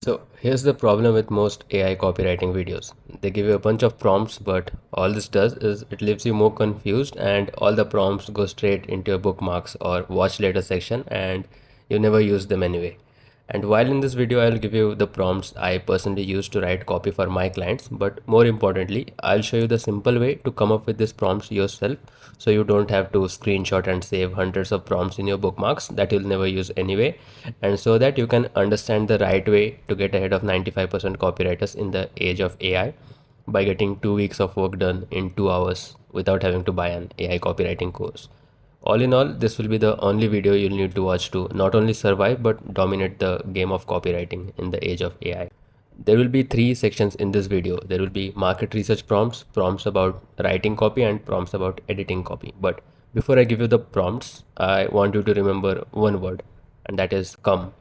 So here's the problem with most AI copywriting videos. They give you a bunch of prompts, but all this does is it leaves you more confused, and all the prompts go straight into your bookmarks or watch later section, and you never use them anyway. And while in this video, I'll give you the prompts I personally use to write copy for my clients, but more importantly, I'll show you the simple way to come up with these prompts yourself, so you don't have to screenshot and save hundreds of prompts in your bookmarks that you'll never use anyway, and so that you can understand the right way to get ahead of 95% copywriters in the age of AI by getting 2 weeks of work done in 2 hours without having to buy an AI copywriting course. All in all, this will be the only video you'll need to watch to not only survive but dominate the game of copywriting in the age of AI. There will be three sections in this video. There will be market research prompts, prompts about writing copy, and prompts about editing copy. But before I give you the prompts, I want you to remember one word, and that is come.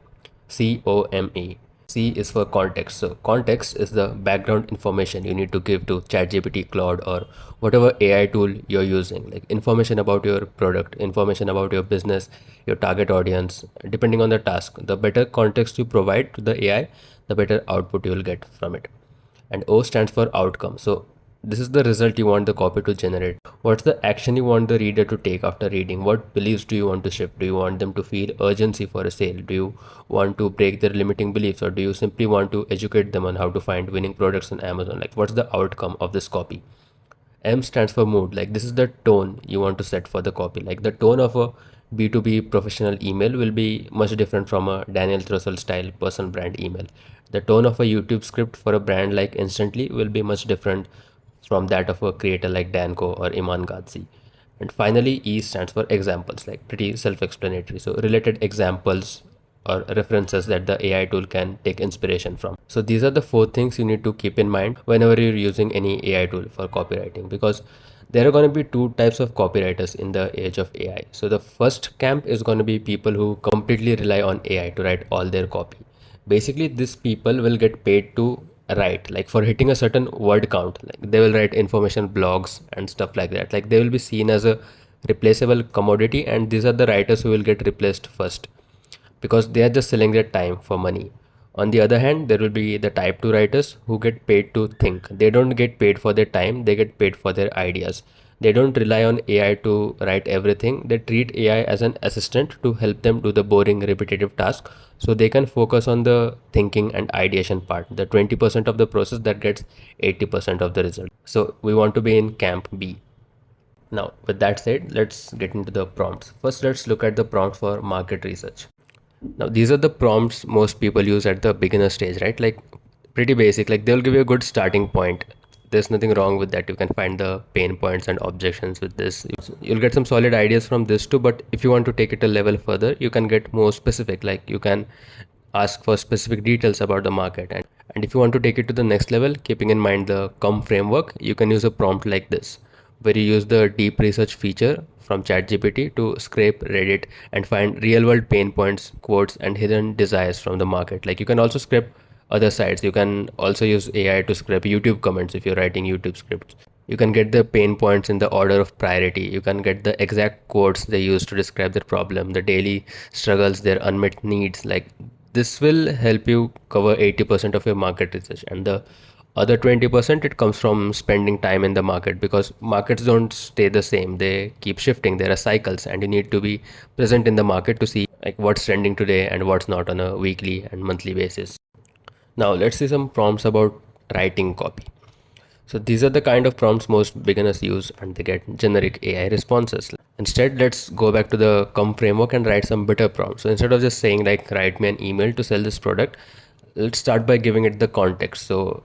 COME. C is for context. So context is the background information you need to give to ChatGPT, Claude, or whatever AI tool you're using. Like information about your product, information about your business, your target audience. Depending on the task, the better context you provide to the AI, the better output you will get from it. And O stands for outcome. So this is the result you want the copy to generate. What's the action you want the reader to take after reading? What beliefs do you want to shift? Do you want them to feel urgency for a sale? Do you want to break their limiting beliefs, or do you simply want to educate them on how to find winning products on Amazon? Like, what's the outcome of this copy? M stands for mood. Like, this is the tone you want to set for the copy. Like, the tone of a B2B professional email will be much different from a Daniel Trussell style personal brand email. The tone of a YouTube script for a brand like Instantly will be much different from that of a creator like Danko or Iman Gadzhi. And finally, E stands for examples, like pretty self-explanatory. So related examples or references that the AI tool can take inspiration from. So these are the four things you need to keep in mind whenever you're using any AI tool for copywriting, because there are going to be two types of copywriters in the age of AI. So the first camp is going to be people who completely rely on AI to write all their copy. Basically, these people will get paid to write, like for hitting a certain word count. Like they will write information blogs and stuff like that. Like they will be seen as a replaceable commodity, and these are the writers who will get replaced first because they are just selling their time for money. On the other hand, there will be the type 2 writers who get paid to think. They don't get paid for their time, they get paid for their ideas. They don't rely on AI to write everything. They treat AI as an assistant to help them do the boring, repetitive task, so they can focus on the thinking and ideation part, the 20% of the process that gets 80% of the result. So we want to be in camp B. Now, with that said, let's get into the prompts. First, let's look at the prompt for market research. Now, these are the prompts most people use at the beginner stage, right? Like pretty basic, like they'll give you a good starting point. There's nothing wrong with that. You can find the pain points and objections with this. You'll get some solid ideas from this too, but if you want to take it a level further, you can get more specific. Like you can ask for specific details about the market. And if you want to take it to the next level, keeping in mind the COME framework, you can use a prompt like this, where you use the deep research feature from ChatGPT to scrape Reddit and find real world pain points, quotes, and hidden desires from the market. Like you can also scrape other sites. You can also use AI to scrape YouTube comments if you're writing YouTube scripts. You can get the pain points in the order of priority. You can get the exact quotes they use to describe their problem, the daily struggles, their unmet needs. Like this will help you cover 80% of your market research, and the other 20% it comes from spending time in the market, because markets don't stay the same, they keep shifting, there are cycles, and you need to be present in the market to see like what's trending today and what's not on a weekly and monthly basis. Now let's see some prompts about writing copy. So these are the kind of prompts most beginners use, and they get generic AI responses. Instead, let's go back to the COME framework and write some better prompts. So instead of just saying like write me an email to sell this product, let's start by giving it the context. So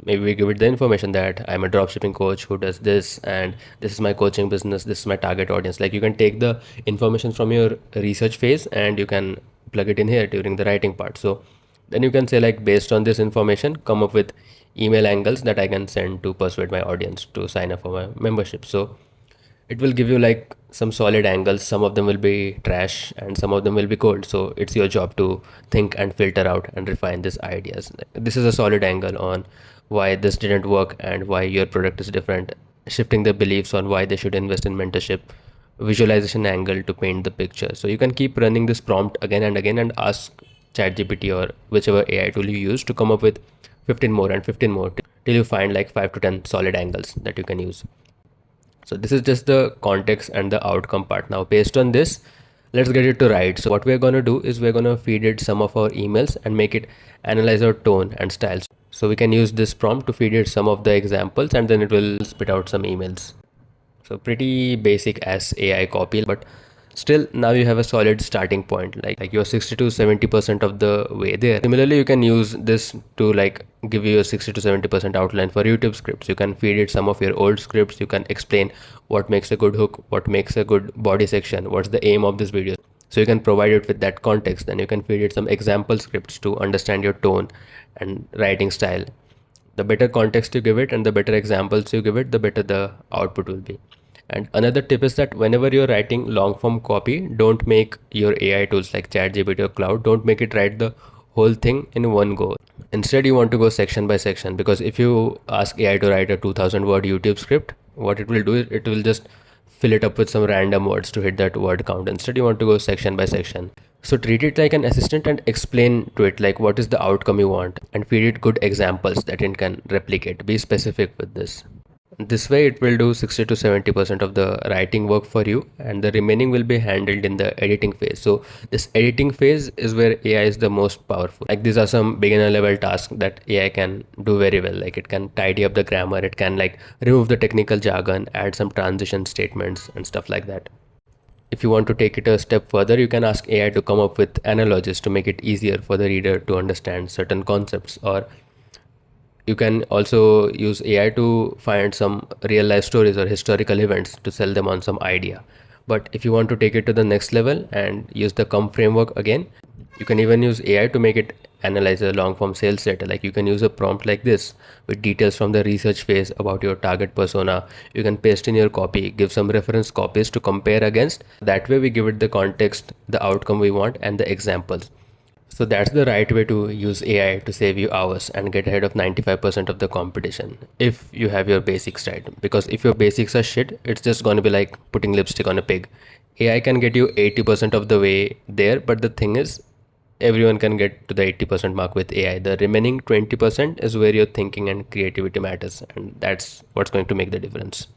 maybe we give it the information that I'm a dropshipping coach who does this, and this is my coaching business, this is my target audience. Like you can take the information from your research phase and you can plug it in here during the writing part. So then you can say like, based on this information, come up with email angles that I can send to persuade my audience to sign up for my membership. So it will give you like some solid angles. Some of them will be trash and some of them will be gold. So it's your job to think and filter out and refine these ideas. This is a solid angle on why this didn't work and why your product is different, shifting the beliefs on why they should invest in mentorship, visualization angle to paint the picture. So you can keep running this prompt again and again and ask ChatGPT or whichever AI tool you use to come up with 15 more and 15 more till you find like 5 to 10 solid angles that you can use. So this is just the context and the outcome part. Now based on this, let's get it to write. So what we're going to do is we're going to feed it some of our emails and make it analyze our tone and styles. So we can use this prompt to feed it some of the examples and then it will spit out some emails. So pretty basic as AI copy, but still now you have a solid starting point. Like you're 60 to 70% of the way there. Similarly, you can use this to like give you a 60 to 70% outline for YouTube scripts. You can feed it some of your old scripts. You can explain what makes a good hook, what makes a good body section, what's the aim of this video. So you can provide it with that context. Then you can feed it some example scripts to understand your tone and writing style. The better context you give it and the better examples you give it, the better the output will be. And another tip is that whenever you're writing long form copy, don't make your AI tools like ChatGPT or Cloud, don't make it write the whole thing in one go. Instead, you want to go section by section, because if you ask AI to write a 2000 word YouTube script, what it will do is it will just fill it up with some random words to hit that word count. Instead, you want to go section by section. So treat it like an assistant and explain to it like what is the outcome you want, and feed it good examples that it can replicate. Be specific with this. This way it will do 60 to 70% of the writing work for you, and the remaining will be handled in the editing phase. So this editing phase is where AI is the most powerful. Like these are some beginner level tasks that AI can do very well. Like it can tidy up the grammar, it can like remove the technical jargon, add some transition statements and stuff like that. If you want to take it a step further, you can ask AI to come up with analogies to make it easier for the reader to understand certain concepts, or you can also use AI to find some real life stories or historical events to sell them on some idea. But if you want to take it to the next level and use the framework again, you can even use AI to make it analyze a long form sales data. Like you can use a prompt like this with details from the research phase about your target persona. You can paste in your copy, give some reference copies to compare against. That way we give it the context, the outcome we want, and the examples. So that's the right way to use AI to save you hours and get ahead of 95% of the competition if you have your basics right. Because if your basics are shit, it's just going to be like putting lipstick on a pig. AI can get you 80% of the way there, but the thing is, everyone can get to the 80% mark with AI. The remaining 20% is where your thinking and creativity matters, and that's what's going to make the difference.